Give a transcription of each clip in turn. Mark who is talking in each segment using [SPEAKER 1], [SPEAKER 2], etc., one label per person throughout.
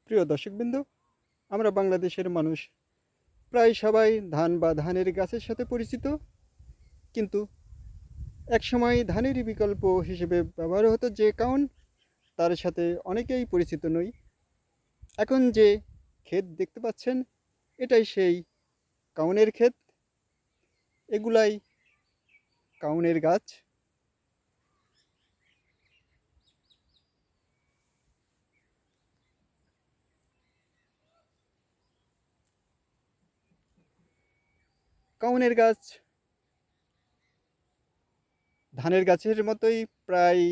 [SPEAKER 1] প্রিয় দর্শকবৃন্দ, আমরা বাংলাদেশের মানুষ প্রায় সবাই ধান বা ধানের গাছের সাথে পরিচিত। কিন্তু একসময় ধানেরই বিকল্প হিসেবে ব্যবহার হতো যে কাউন, তার সাথে অনেকেই পরিচিত নই। এখন যে ক্ষেত দেখতে পাচ্ছেন, এটাই সেই কাউনের ক্ষেত। এগুলাই কাউনের গাছ। কাউনের গাছ ধানের গাছের মতোই প্রায়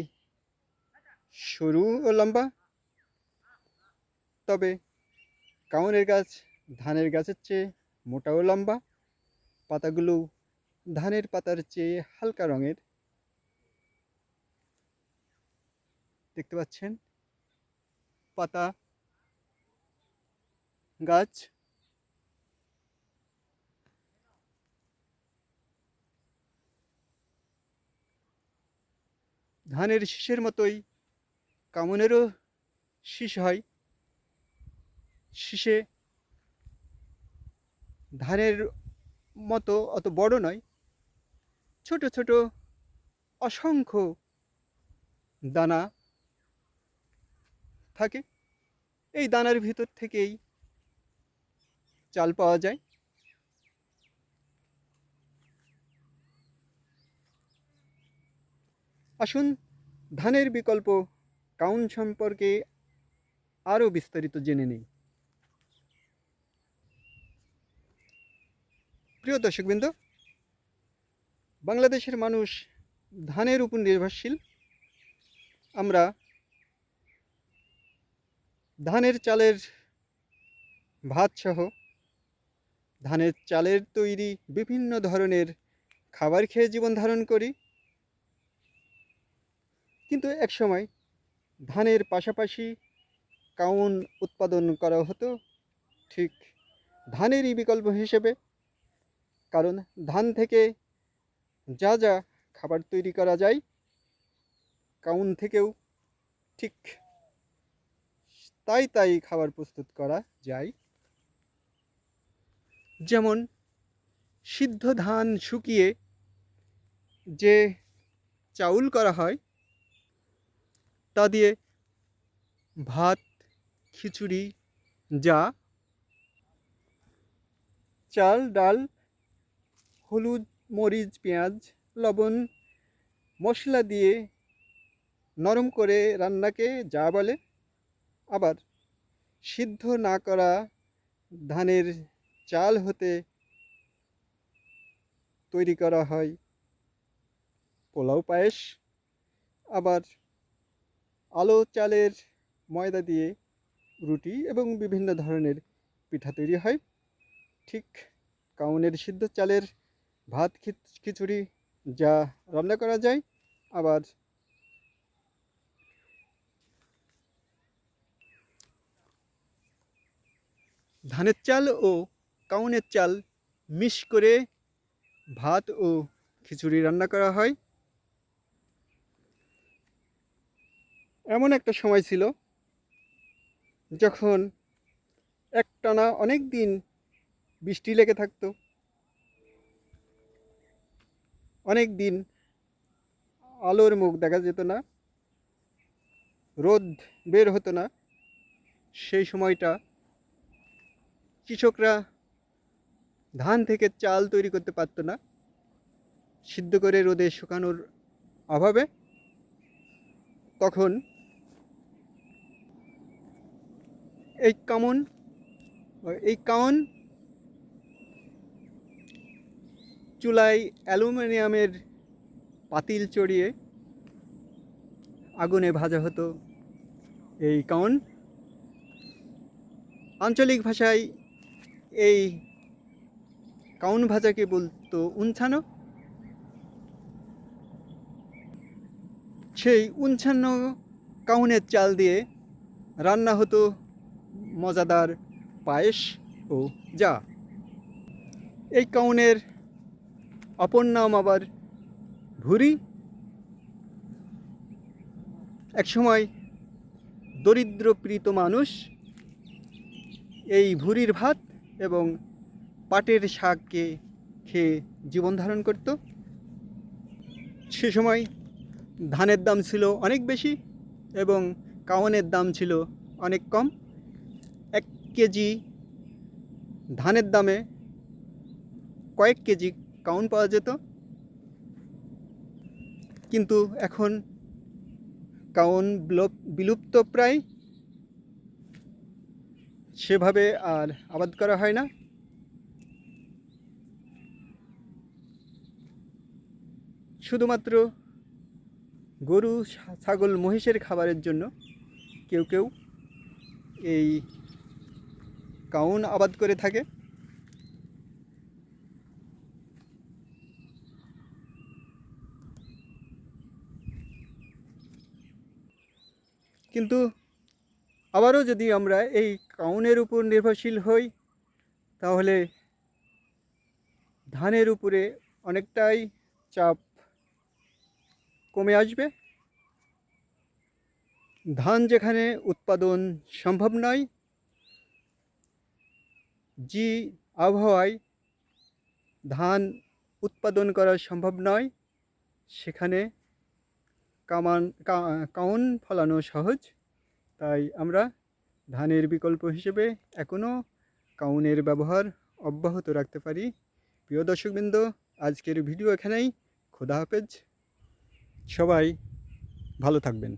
[SPEAKER 1] সরু ও লম্বা, তবে কাউনের গাছ ধানের গাছের চেয়ে মোটা ও লম্বা। পাতাগুলো ধানের পাতার চেয়ে হালকা রঙের। দেখতে পাচ্ছেন পাতা গাছ। ধানের শীষের মতোই কাউনেরও শীষ হয়। শীষে ধানের মতো অত বড় নয়, ছোট ছোট অসংখ্য দানা থাকে। এই দানার ভিতর থেকেই চাল পাওয়া যায়। আসুন ধানের বিকল্প কাউন সম্পর্কে আরও বিস্তারিত জেনে নেই। প্রিয় দর্শকবৃন্দ, বাংলাদেশের মানুষ ধানের উপর নির্ভরশীল। আমরা ধানের চালের ভাতসহ ধানের চালের তৈরি বিভিন্ন ধরনের খাবার খেয়ে জীবন ধারণ করি। কিন্তু একসময় ধানের পাশাপাশি কাউন উৎপাদন করা হতো ঠিক ধানেরই বিকল্প হিসেবে। কারণ ধান থেকে যা যা খাবার তৈরি করা যায়, কাউন থেকেও ঠিক তাই তাই খাবার প্রস্তুত করা যায়। যেমন সিদ্ধ ধান শুকিয়ে যে চাউল করা হয়, তা দিয়ে ভাত, খিচুড়ি, যা চাল, ডাল, হলুদ, মরিচ, পেঁয়াজ, লবণ, মশলা দিয়ে নরম করে রান্নাকে যা বলে। আবার সিদ্ধ না করা ধানের চাল হতে তৈরি করা হয় পোলাও পায়েস। আবার আলো চালের ময়দা দিয়ে রুটি এবং বিভিন্ন ধরনের পিঠা তৈরি হয়। ঠিক কাউনের সিদ্ধ চালের ভাত, খিচুড়ি যা রান্না করা যায়। আবার ধানের চাল ও কাউনের চাল মিক্স করে ভাত ও খিচুড়ি রান্না করা হয়। এমন একটা সময় ছিল যখন একটানা অনেক দিন বৃষ্টি লেগে থাকতো, অনেক দিন আলোর মুখ দেখা যেত না, রোদ বের হতো না। সেই সময়টা কৃষকরা ধান থেকে চাল তৈরি করতে পারতো না, সিদ্ধ করে রোদে শুকানোর অভাবে। তখন এই কাউন চুলায় অ্যালুমিনিয়ামের পাতিল চড়িয়ে আগুনে ভাজা হতো। এই কাউন আঞ্চলিক ভাষায় এই কাউন ভাজাকে বলতো উনছানো। সেই উনছানো কাউনের চাল দিয়ে রান্না হতো মজাদার পায়েস ও যা। এই কাউনের অপর নাম আবার ভুরি। একসময় দরিদ্রপীড়িত মানুষ এই ভুঁড়ির ভাত এবং পাটের শাককে খেয়ে জীবন ধারণ করত। সে সময় ধানের দাম ছিল অনেক বেশি এবং কাউনের দাম ছিল অনেক কম। 1 কেজি ধানের দামে কয়েক কেজি কাউন পাওয়া যেত। কিন্তু এখন কাউন বিলুপ্ত প্রায়, সেভাবে আর আবাদ করা হয় না। শুধুমাত্র গরু, ছাগল, মহিষের খাবারের জন্য কেউ কেউ এই কাউন আবাদ করে থাকে। কিন্তু আবারও যদি আমরা এই কাউনের উপর নির্ভরশীল হই, তাহলে ধানের উপরে অনেকটাই চাপ কমে আসবে। ধান যেখানে উৎপাদন সম্ভব নয়, যে আবহাওয়ায় ধান উৎপাদন করা সম্ভব নয়, সেখানে কাউন ফলানো সহজ। তাই আমরা ধানের বিকল্প হিসেবে এখনও কাউনের ব্যবহার অব্যাহত রাখতে পারি। প্রিয় দর্শকবৃন্দ, আজকের ভিডিও এখানেই। খোদা হাফেজ। সবাই ভালো থাকবেন।